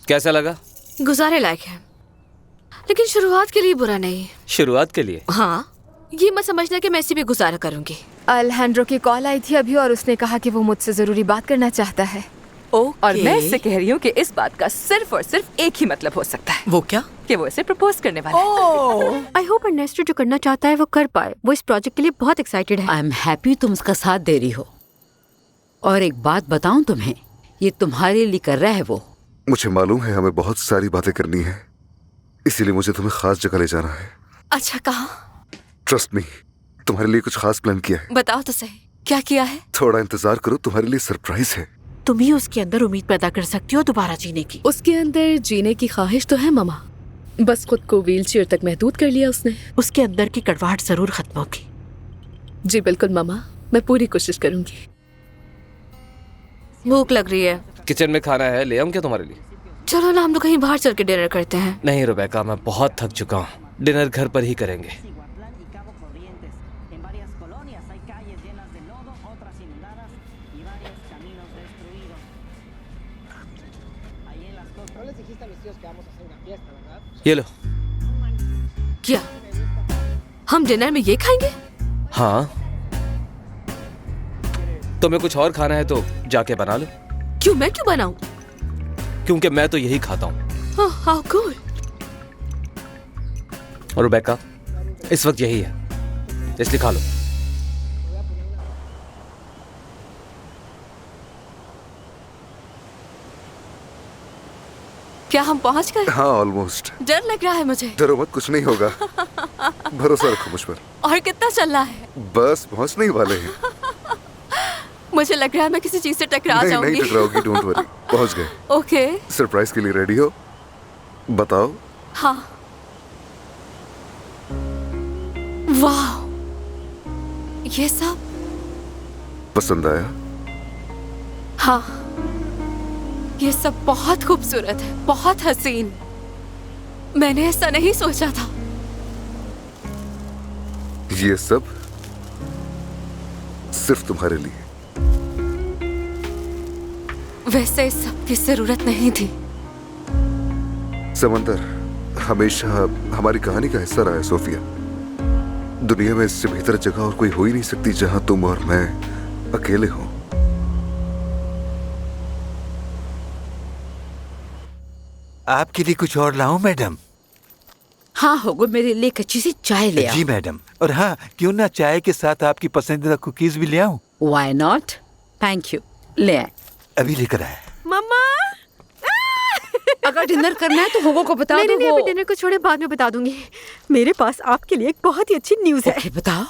कैसा लगा? गुजारे लायक है, लेकिन शुरुआत के लिए बुरा नहीं। शुरुआत के लिए? हाँ, ये मत समझना कि मैं इसी पे गुजारा करूंगी। अल्हेंड्रो की कॉल आई थी अभी और उसने कहा कि वो मुझसे जरूरी बात करना चाहता है। और मैं इससे कह रही हूँ कि इस बात का सिर्फ और सिर्फ एक ही मतलब हो सकता है। वो क्या? कि वो इसे प्रपोज करने वाला है। आई होप अर्नेस्टो जो करना चाहता है वो कर पाए। वो इस प्रोजेक्ट के लिए बहुत एक्साइटेड है। आई एम हैप्पी तुम उसका साथ दे रही हो। और एक बात बताऊं तुम्हें, ये तुम्हारे लिए कर रहा है वो। मुझे मालूम है हमें बहुत सारी बातें करनी है, इसीलिए मुझे तुम्हें खास जगह ले जाना है। अच्छा, कहाँ? ट्रस्ट मी, तुम्हारे लिए कुछ खास प्लान किया है। बताओ तो सही, क्या किया है? थोड़ा इंतजार करो, तुम्हारे लिए सरप्राइज है। तुम ही उसके अंदर उम्मीद पैदा कर सकती हो दोबारा जीने की। उसके अंदर जीने की ख्वाहिश तो है मामा, बस खुद को व्हीलचेयर तक महदूद कर लिया उसने। उसके अंदर की कड़वाहट जरूर खत्म होगी। जी बिल्कुल मामा, मैं पूरी कोशिश करूंगी। भूख लग रही है। किचन में खाना है, ले आऊं क्या तुम्हारे लिए? चलो ना, हम लोग कहीं बाहर चल के डिनर करते हैं। नहीं रुबैका, मैं बहुत थक चुका हूँ। डिनर घर पर ही करेंगे। ये लो। क्या हम डिनर में ये खाएंगे? हाँ, तुम्हें कुछ और खाना है तो जाके बना लो। क्यों? मैं क्यों बनाऊं? क्योंकि मैं तो यही खाता हूँ। How good. और रुबैका, इस वक्त यही है, इसलिए खा लो। क्या हम पहुंच गए? हाँ, ऑलमोस्ट। डर लग रहा है मुझे। डरो मत, कुछ नहीं होगा। भरोसा रखो मुझ पर। और कितना चलना है? बस पहुंचने ही वाले हैं। मुझे लग रहा है मैं किसी चीज से टकरा जाऊंगी। नहीं टकराओगी, डोंट वरी। पहुंच गए। ओके। सरप्राइज के लिए रेडी हो? बताओ। हाँ। वाह, ये सब पसंद आया? हाँ, ये सब बहुत खूबसूरत है, बहुत हसीन। मैंने ऐसा नहीं सोचा था। ये सब सिर्फ तुम्हारे लिए। वैसे इस सब की जरूरत नहीं थी। समंदर हमेशा हमारी कहानी का हिस्सा रहा है सोफिया। दुनिया में इससे बेहतर जगह और कोई हो ही नहीं सकती जहां तुम और मैं अकेले हों। आपके लिए कुछ और लाऊं मैडम? हाँ होगो, मेरे लिए एक अच्छी सी चाय ले आओ। जी मैडम। और हाँ, क्यों ना चाय के साथ आपकी पसंदीदा कुकीज भी ले आऊं? Why not? थैंक यू, ले आए। अभी लेकर आए। मम्मा अगर डिनर करना है तो होगो को बता दो। नहीं, अभी डिनर को छोड़े, बाद में बता दूंगी। मेरे पास आपके लिए एक बहुत ही अच्छी न्यूज़ है। ओके, बताओ।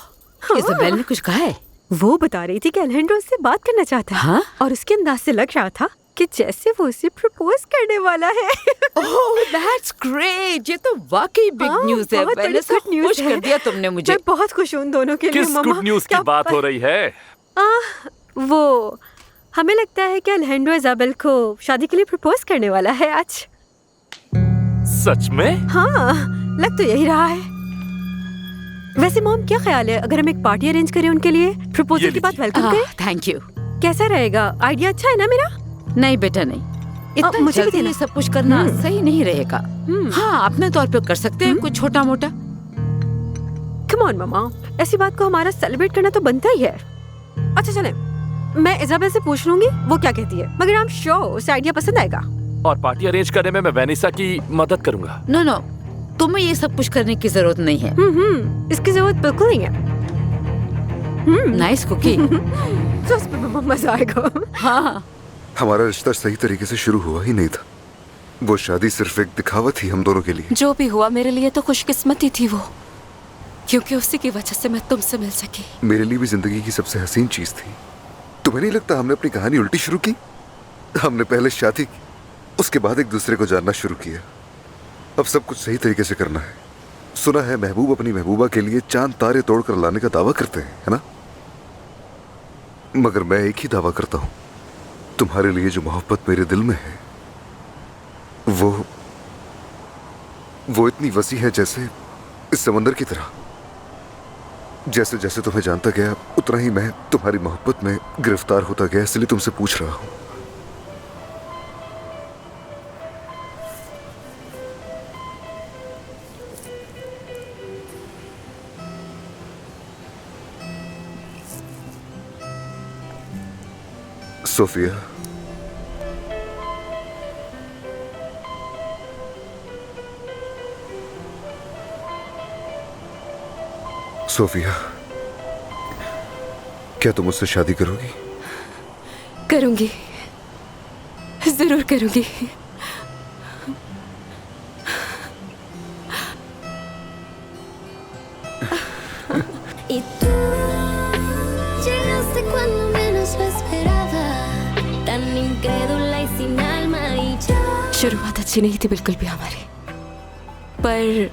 इज़ाबेल ने कुछ कहा है? वो बता रही थी कि अल्हेंड्रो उससे बात करना चाहता है। हाँ? और उसके अंदाज से लग रहा था कि जैसे वो उसे प्रपोज करने वाला है। ओह दैट्स ग्रेट, ये तो वाकई बिग न्यूज़ है। बहुत खुश न्यूज़ कर दिया तुमने मुझे। मैं बहुत खुश हूँ उन दोनों के लिए। किस गुड न्यूज़ की बात हो रही है? वो हमें लगता है कि अल्हेंड्रो इज़ाबेल को शादी के लिए प्रपोज करने वाला है आज। सच में? हाँ, लग तो यही रहा है। वैसे मॉम, क्या ख्याल है अगर हम एक पार्टी अरेंज करें उनके लिए? प्रपोजल के बाद वेलकम करें? Thank you. कैसा रहेगा? आइडिया अच्छा है ना मेरा? नहीं बेटा नहीं, इतना मुझे भी जल्दी देना। ये सब कुछ करना सही नहीं रहेगा। हाँ, अपने तौर पे कर सकते हैं कुछ छोटा मोटा। कम ऑन मामा, ऐसी बात को हमारा सेलिब्रेट करना तो बनता ही है। अच्छा चले, मैं इज़ाबेल से पूछ लूंगी वो क्या कहती है, मगर I'm sure उसे आइडिया पसंद आएगा। और पार्टी अरेंज करने में मैं वेनिसा की मदद करूंगा। नो, तुम्हें ये सब कुछ करने की जरूरत नहीं है। इसकी जरूरत बिल्कुल नहीं है। Nice cookie. तो उस पे मजा आएगा। हाँ, हमारा रिश्ता सही तरीके से शुरू हुआ ही नहीं था। वो शादी सिर्फ एक दिखावा थी हम दोनों के लिए। जो भी हुआ मेरे लिए तो खुशकिस्मती थी वो, क्योंकि उसी की वजह से मैं तुमसे मिल सकी। मेरे लिए भी जिंदगी की सबसे हसीन चीज थी। तुम्हें नहीं लगता हमने अपनी कहानी उल्टी शुरू की? हमने पहले शादी की, उसके बाद एक दूसरे को जानना शुरू किया। अब सब कुछ सही तरीके से करना है। सुना है महबूब अपनी महबूबा के लिए चांद तारे तोड़कर लाने का दावा करते हैं, है ना? मगर मैं एक ही दावा करता हूं, तुम्हारे लिए जो मोहब्बत मेरे दिल में है वो इतनी वसी है जैसे इस समंदर की तरह। जैसे जैसे तुम्हें जानता गया उतना ही मैं तुम्हारी मोहब्बत में गिरफ्तार होता गया, इसलिए तुमसे पूछ रहा हूं। सोफिया, सोफिया, क्या तुम मुझसे शादी करोगी? करूंगी, जरूर करूंगी। शुरुआत अच्छी नहीं थी बिल्कुल भी हमारी, पर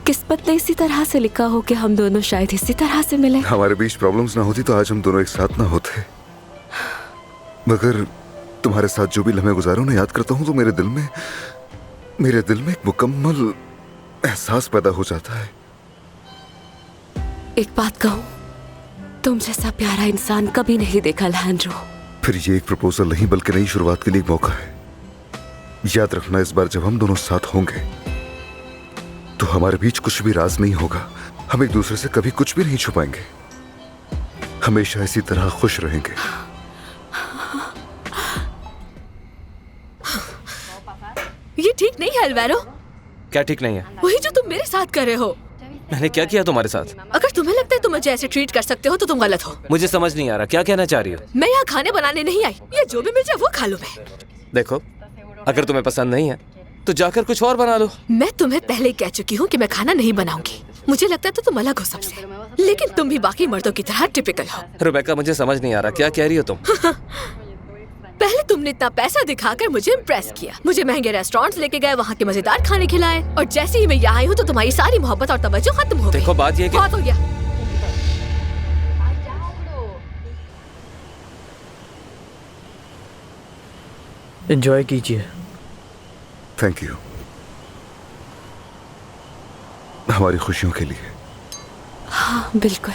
किस्मत ने इसी तरह से लिखा हो कि हम दोनों शायद इसी तरह से मिले। हमारे बीच प्रॉब्लम्स ना होती तो आज हम दोनों एक साथ ना होते। मगर तुम्हारे साथ जो भी लम्हे गुजारे उन्हें याद करता हूँ तो मेरे दिल में एक मुकम्मल एहसास पैदा हो जाता है। एक बात कहूँ, तुम जैसा प्यारा इंसान कभी नहीं देखा अलejandro। फिर ये एक प्रपोजल नहीं बल्कि नई शुरुआत के लिए एक मौका है। याद रखना, इस बार जब हम दोनों साथ होंगे तो हमारे बीच कुछ भी राज नहीं होगा। हम एक दूसरे से कभी कुछ भी नहीं छुपाएंगे, हमेशा इसी तरह खुश रहेंगे। ये ठीक नहीं है अल्वारो। क्या ठीक नहीं है? वही जो तुम मेरे साथ कर रहे हो। मैंने क्या किया तुम्हारे साथ? अगर तुम्हें लगता है तुम मुझे ऐसे ट्रीट कर सकते हो तो तुम गलत हो। मुझे समझ नहीं आ रहा, क्या कहना चाह रही हो? मैं यहाँ खाने बनाने नहीं आई, ये जो भी मिल जाए वो खा लूं मैं। देखो, अगर तुम्हें पसंद नहीं है तो जाकर कुछ और बना लो। मैं तुम्हें पहले ही कह चुकी हूँ कि मैं खाना नहीं बनाऊंगी। मुझे लगता है तो तुम अलग हो सबसे, लेकिन तुम भी बाकी मर्दों की तरह टिपिकल हो। रुबेका, मुझे समझ नहीं आ रहा, क्या कह रही हो तुम? पहले तुमने इतना पैसा दिखाकर मुझे इम्प्रेस किया, मुझे महंगे रेस्टोरेंट्स लेके गए, वहाँ के मजेदार खाने खिलाए, और जैसे ही मैं यहाँ आई हूँ तो तुम्हारी सारी मोहब्बत और तवज्जो खत्म हो गई। देखो, बात ये कि बहुत हो गया। एंजॉय कीजिए। थैंक यू, हमारी खुशियों के लिए। हाँ बिल्कुल।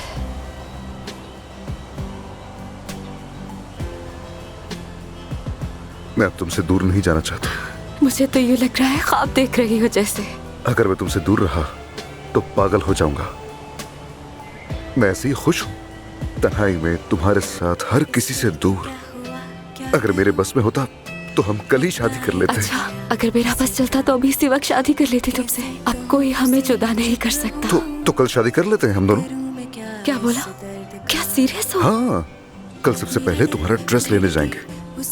मैं अब तुमसे दूर नहीं जाना चाहता। मुझे तो यूँ लग रहा है ख्वाब देख रही हो जैसे। अगर मैं तुमसे दूर रहा तो पागल हो जाऊंगा। मैं ऐसे ही खुश हूँ, तन्हाई में तुम्हारे साथ हर किसी से दूर। अगर मेरे बस में होता तो हम कल ही शादी कर लेते। अच्छा, अगर मेरा बस चलता तो अभी इसी वक्त शादी कर लेती तुमसे। अब कोई हमें जुदा नहीं कर सकता। तो कल शादी कर लेते हैं हम दोनों। क्या बोला? क्या सीरियस हो? हाँ, कल सबसे पहले तुम्हारा ड्रेस लेने जाएंगे,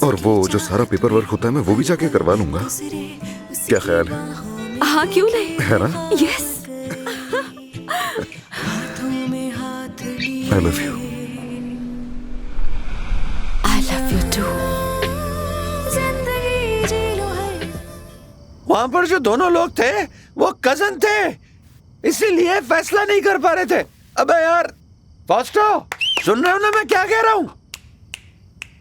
और वो जो सारा पेपर वर्क होता है मैं वो भी जाके करवा लूंगा। क्या ख्याल है? हाँ क्यों नहीं, है ना? Yes. I love you. I love you too. वहां पर जो दोनों लोग थे वो कजन थे, इसीलिए फैसला नहीं कर पा रहे थे। अबे यार फास्टो, सुन रहे हो ना मैं क्या कह रहा हूँ?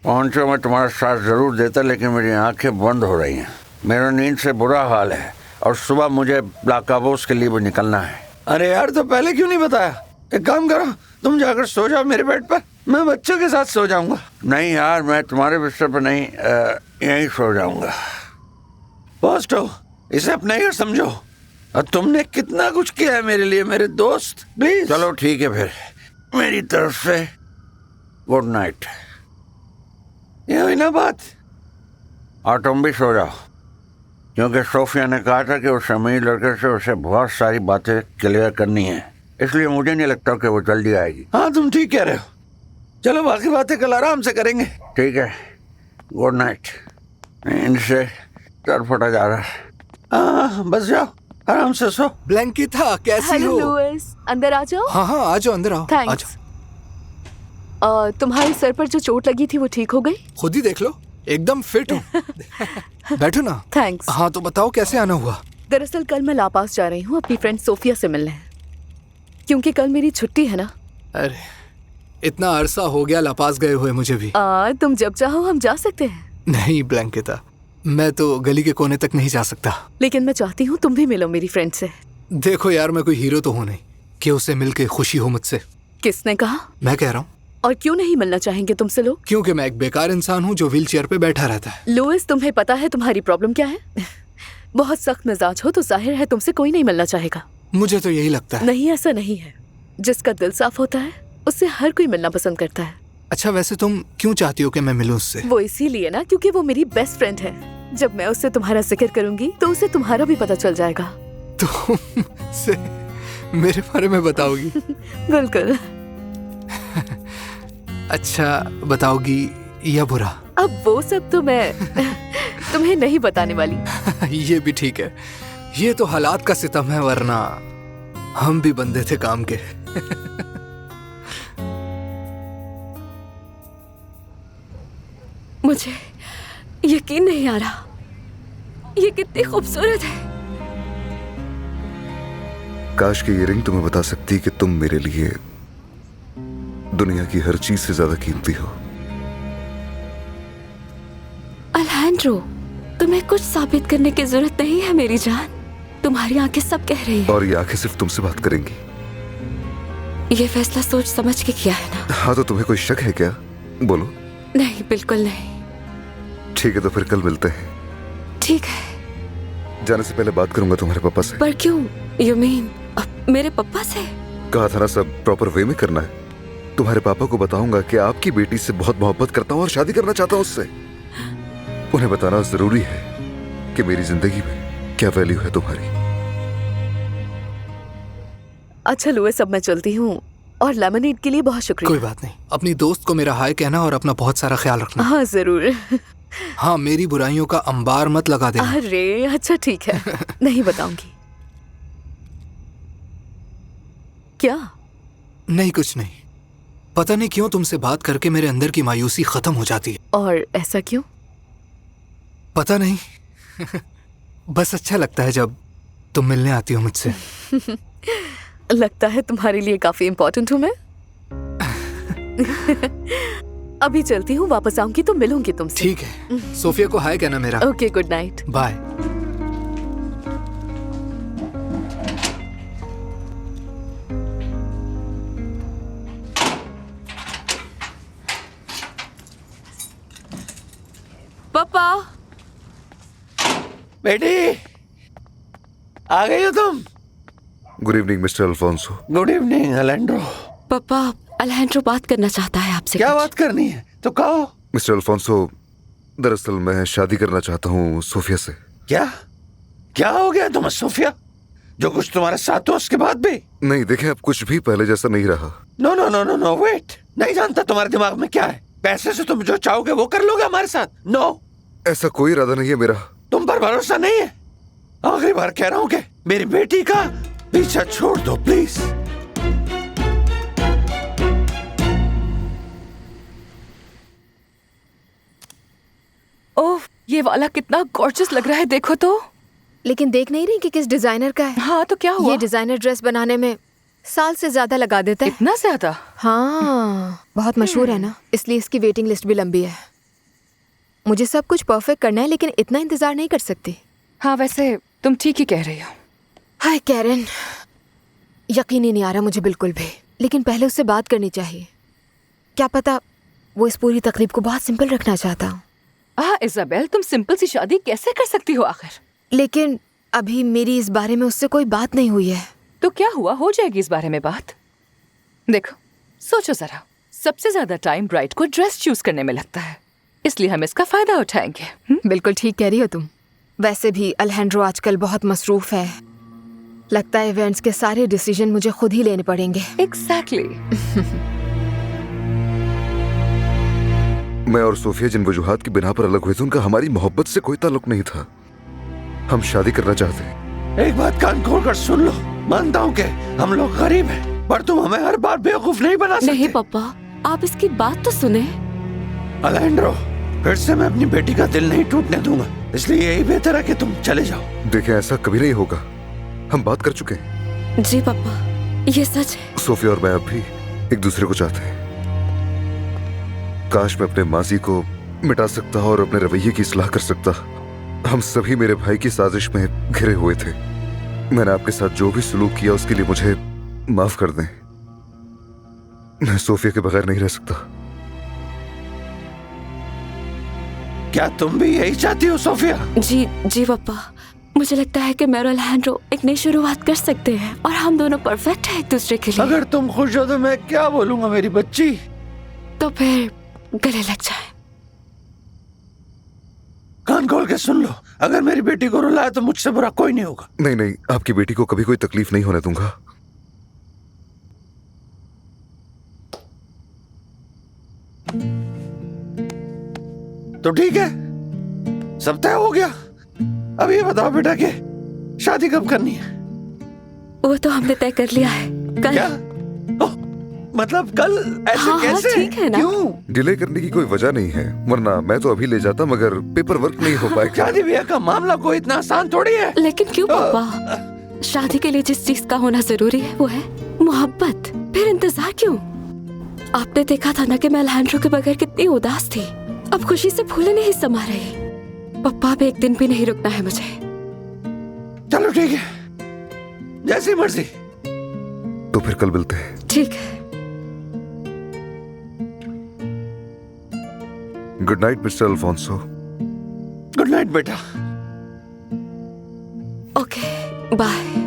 पहुंचो, मैं तुम्हारा साथ जरूर देता, लेकिन मेरी आंखें बंद हो रही हैं। मेरा नींद से बुरा हाल है और सुबह मुझे ब्लाकाबोस के लिए भी निकलना है। अरे यार, तो पहले क्यों नहीं बताया? एक काम करो, तुम जाकर सो जाओ मेरे बेड पर, मैं बच्चों के साथ सो जाऊंगा। नहीं यार, मैं तुम्हारे बिस्तर पर नहीं, यहीं सो जाऊंगा। फास्टो, इसे अपना घर समझो, और तुमने कितना कुछ किया है मेरे लिए मेरे दोस्त। प्लीज चलो ठीक है, फिर मेरी तरफ से गुड नाइट। ये हुई ना बात। और तुम भी सो जाओ, क्योंकि सोफिया ने कहा था कि उस अमीर लड़के से उसे बहुत सारी बातें क्लियर करनी है, इसलिए मुझे नहीं लगता कि वो जल्दी आएगी। हाँ तुम ठीक कह रहे हो, चलो बाकी बातें कल आराम से करेंगे। ठीक है, गुड नाइट। इनसे तरफटा जा रहा है। हाँ बस जाओ, आराम से सो। ब्लैंकिता, कैसी हो? लुइस, अंदर आ जाओ। हाँ हाँ, आ जाओ, अंदर आओ। थैंक्स। तुम्हारे सर पर जो चोट लगी थी वो ठीक हो गई? खुद ही देख लो, एकदम फिट हूँ। बैठो ना। थैंक्स। हाँ तो बताओ कैसे आना हुआ? दरअसल कल मैं लापास जा रही हूँ अपनी फ्रेंड सोफिया से मिलने, क्योंकि कल मेरी छुट्टी है ना। अरे इतना अरसा हो गया लापास गए हुए मुझे भी। तुम जब चाहो हम जा सकते हैं। नहीं ब्लैंकिता, मैं तो गली के कोने तक नहीं जा सकता। लेकिन मैं चाहती हूँ तुम भी मिलो मेरी फ्रेंड से। देखो यार, मैं कोई हीरो तो हूँ नहीं कि उसे मिलके खुशी हो मुझसे। किसने कहा? मैं कह रहा हूँ। और क्यों नहीं मिलना चाहेंगे तुमसे लोग? क्योंकि मैं एक बेकार इंसान हूँ जो व्हील चेयर पे बैठा रहता है। लुइस, तुम्हें पता है तुम्हारी प्रॉब्लम क्या है? बहुत सख्त मिजाज हो तो जाहिर है तुमसे कोई नहीं मिलना चाहेगा। मुझे तो यही लगता है। नहीं, ऐसा नहीं है। जिसका दिल साफ होता है उससे हर कोई मिलना पसंद करता है। अच्छा वैसे तुम क्यों चाहती हो कि मैं मिलूं उससे? वो इसीलिए ना क्योंकि वो मेरी बेस्ट फ्रेंड है। जब मैं उससे तुम्हारा जिक्र करूंगी तो उसे तुम्हारा भी पता चल जाएगा। तुम से मेरे बारे में बताओगी? बिल्कुल। अच्छा बताओगी या बुरा? अब वो सब तो मैं तुम्हें नहीं बताने वाली। ये भी ठीक है, ये तो हालात का सितम है, वरना हम भी बंदे थे काम के। मुझे यकीन नहीं आ रहा, ये कितनी खूबसूरत है। काश की ये रिंग तुम्हें बता सकती कि तुम मेरे लिए दुनिया की हर चीज से ज्यादा कीमती हो। अल्हेंड्रो, तुम्हें कुछ साबित करने की जरूरत नहीं है मेरी जान। तुम्हारी आंखें सब कह रही हैं। और ये आंखें सिर्फ तुमसे बात करेंगी। ये फैसला सोच समझ के किया है ना? हाँ, तो तुम्हें कोई शक है क्या? बोलो। नहीं, बिल्कुल नहीं। ठीक है, तो फिर कल मिलते हैं। ठीक है। जाने से पहले बात करूंगा तुम्हारे पापा से। पर क्यों? यू मीन मेरे पापा से? कहा था ना सब प्रॉपर वे में करना है। तुम्हारे पापा को बताऊंगा कि आपकी बेटी से बहुत मोहब्बत करता हूँ और शादी करना चाहता हूँ उससे। उन्हें बताना जरूरी है कि मेरी जिंदगी में क्या वैल्यू है तुम्हारी। अच्छा लुइस, अब मैं चलती हूँ और लेमनेड के लिए बहुत शुक्रिया। कोई बात नहीं, अपनी दोस्त को मेरा हाय कहना और अपना बहुत सारा ख्याल रखना। हाँ जरूर। हाँ, मेरी बुराइयों का अंबार मत लगा देना। अरे अच्छा ठीक है, नहीं बताऊंगी। क्या? नहीं कुछ नहीं। पता नहीं क्यों तुमसे बात करके मेरे अंदर की मायूसी खत्म हो जाती है। और ऐसा क्यों? पता नहीं बस अच्छा लगता है जब तुम मिलने आती हो मुझसे। लगता है तुम्हारे लिए काफी इम्पोर्टेंट हूँ मैं। अभी चलती हूँ, वापस आऊंगी तो मिलूंगी तुमसे। ठीक है, सोफिया को हाय कहना मेरा। Okay, good night. बाय। पापा। बेटी, आ गई हो तुम? Good evening mister Alfonso. Good evening Alejandro. पापा, अल्हेंड्रो बात करना चाहता है आपसे। क्या बात करनी है तो कहो। मिस्टर अल्फोंसो, दरअसल मैं शादी करना चाहता हूँ सोफिया से। क्या क्या हो गया तुम्हें सोफिया? जो कुछ तुम्हारे साथ हो उसके बाद भी? नहीं, देखें अब कुछ भी पहले जैसा नहीं रहा। No no no no no, wait. नहीं जानता तुम्हारे दिमाग में क्या है। पैसे से तुम जो चाहोगे वो कर लोगे हमारे साथ? नो, ऐसा कोई इरादा नहीं है मेरा। तुम पर भरोसा नहीं है? आखिरी बार कह रहा हूँ कि मेरी बेटी का पीछा छोड़ दो प्लीज। ओह, ये वाला कितना गॉर्जियस लग रहा है, देखो तो। लेकिन देख नहीं रही कि किस डिजाइनर का है? हाँ तो क्या हुआ? ये डिजाइनर ड्रेस बनाने में साल से ज्यादा लगा देता है। इतना ज्यादा? हाँ, बहुत मशहूर है ना, इसलिए इसकी वेटिंग लिस्ट भी लंबी है। मुझे सब कुछ परफेक्ट करना है, लेकिन इतना इंतजार नहीं कर सकती। हाँ वैसे तुम ठीक ही कह रही हो। हाय कैरन, यकीन ही नहीं आ रहा मुझे बिल्कुल भी, लेकिन पहले उससे बात करनी चाहिए। क्या पता वो इस पूरी तकरीब को बहुत सिंपल रखना चाहता हूँ। हाँ इजाबेल, तुम सिंपल सी शादी कैसे कर सकती हो आखिर? लेकिन अभी मेरी इस बारे में उससे कोई बात नहीं हुई है। तो क्या हुआ, हो जाएगी इस बारे में बात। देखो सोचो जरा, सबसे ज्यादा टाइम ब्राइड को ड्रेस चूज करने में लगता है, इसलिए हम इसका फायदा उठाएंगे। बिल्कुल ठीक कह रही हो तुम। वैसे भी अल्हेंड्रो आजकल बहुत मसरूफ है। लगता है इवेंट्स के सारे डिसीजन मुझे खुद ही लेने पड़ेंगे। एग्जैक्टली। मैं और सोफिया जिन वजूहात की बिना पर अलग हुए थे उनका हमारी मोहब्बत से कोई ताल्लुक नहीं था। हम शादी करना चाहते हैं। एक बात कान खोलकर सुन लो, मानता हूँ कि हम लोग गरीब हैं, पर तुम हमें हर बार बेवकूफ नहीं बना सकते। नहीं पापा, आप इसकी बात तो सुने। अलेंड्रो, फिर से मैं अपनी बेटी का दिल नहीं टूटने दूंगा, इसलिए यही बेहतर है कि तुम चले जाओ। देखें, ऐसा कभी नहीं होगा, हम बात कर चुके हैं। जी पापा, ये सच है। सोफिया और मैं अब भी एक दूसरे को चाहते हैं। काश मैं अपने माजी को मिटा सकता और अपने रवैये की इस्लाह कर सकता। हम सभी मेरे भाई की साजिश में घिरे हुए थे। मैंने आपके साथ जो भी सुलूक किया उसके लिए मुझे माफ कर दें। मैं सोफिया के बगैर नहीं रह सकता। क्या तुम भी यही चाहती हो सोफिया? जी जी पापा, मुझे लगता है कि मैं और अल्हेंड्रो एक नई शुरुआत कर सकते हैं और हम दोनों परफेक्ट हैं एक दूसरे के लिए। अगर तुम खुश हो तो मैं क्या बोलूंगा मेरी बच्ची। तो फिर गले लग जाए। कान खोल के सुन लो, अगर मेरी बेटी को रुलाया तो मुझसे बुरा कोई नहीं होगा। नहीं नहीं, आपकी बेटी को कभी कोई तकलीफ नहीं होने दूंगा। तो ठीक है, सब तय हो गया। अब ये बताओ बेटा कि शादी कब करनी है? वो तो हमने तय कर लिया है, कल। क्या? मतलब कल? ऐसे हाँ, कैसे? ठीक है ना? क्यों? डिले करने की कोई वजह नहीं है, वरना मैं तो अभी ले जाता, मगर पेपर वर्क नहीं हो पाएगा। शादी ब्याह का मामला कोई इतना आसान थोड़ी है। लेकिन क्यों पापा? शादी के लिए जिस चीज का होना जरूरी है वो है मोहब्बत। फिर इंतजार क्यों? आपने देखा था ना कि मैं अलहैंड्रो के बगैर कितनी उदास थी। अब खुशी से फूले नहीं समा रही। पप्पा अब एक दिन भी नहीं रुकना है मुझे। चलो ठीक है, जैसी मर्जी। तो फिर कल मिलते हैं। ठीक है। Good night mister Alfonso. Good night बेटा। Okay, bye.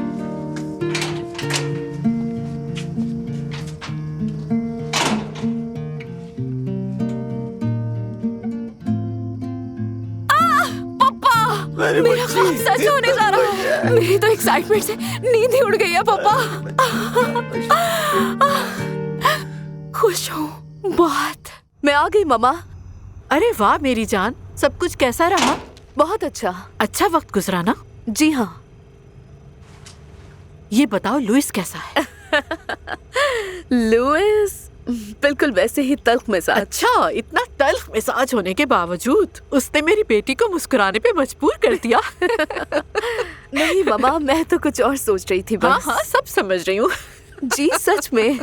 मेरा ख्वाब सच होने जा रहा है। मेरी तो एक्साइटमेंट से नींद ही उड़ गई है पापा। खुश हूँ बहुत। मैं आ गई मम्मा। अरे वाह मेरी जान, सब कुछ कैसा रहा? बहुत अच्छा। अच्छा वक्त गुजरा ना? जी हाँ। ये बताओ लुइस कैसा है? लुइस बिल्कुल वैसे ही तल्ख मिजाज। अच्छा, इतना तल्ख मिजाज होने के बावजूद उसने मेरी बेटी को मुस्कुराने पे मजबूर कर दिया। नहीं मामा, मैं तो कुछ और सोच रही थी बस। हाँ हाँ, सब समझ रही हूँ। जी सच में।